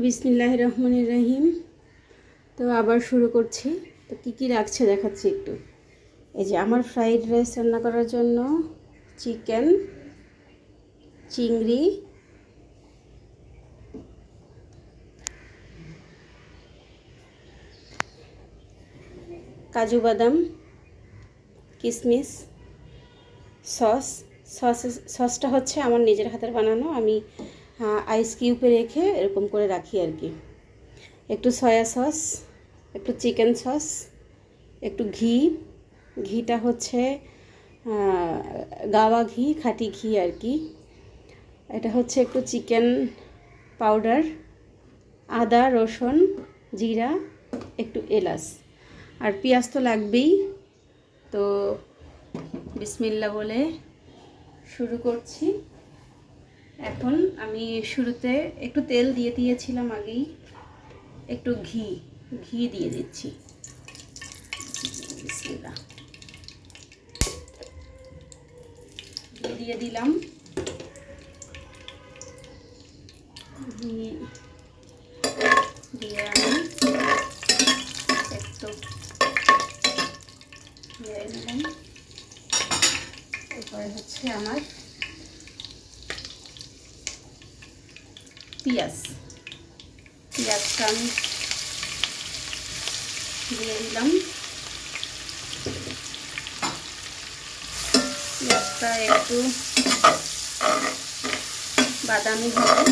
বিসমিল্লাহির রহমানির রহিম। তো আবার শুরু করছি। তো কী রাখছে দেখাচ্ছি একটু। এই যে আমার ফ্রাইড রাইস রান্না করার জন্য চিকেন, চিংড়ি, কাজু বাদাম, কিশমিশ, সসটা হচ্ছে আমার নিজের হাতের বানানো। আমি আইস কিউবে রেখে এরকম করে রাখি আর কি। একটু সয়া সস, একটু চিকেন সস, একটু ঘিটা হচ্ছে গাওয়া ঘি, খাঁটি ঘি আর কি। এটা হচ্ছে একটু চিকেন পাউডার, আদা, রসুন, জিরা, একটু এলাচ, আর পেঁয়াজ তো লাগবেই। তো বিসমিল্লাহ বলে শুরু করছি। এখন আমি শুরুতে একটু তেল দিয়ে দিয়েছিলাম আগেই, একটু ঘি দিয়ে দিচ্ছি। বিসমিল্লাহ, ঘি দিয়ে দিলাম। ঘি দিয়ে আমি একটু দিয়ে নিলাম। এরপরে হচ্ছে আমার পেঁয়াজটা আমি দিয়ে দিলাম। পেঁয়াজটা একটু বাদামি হবে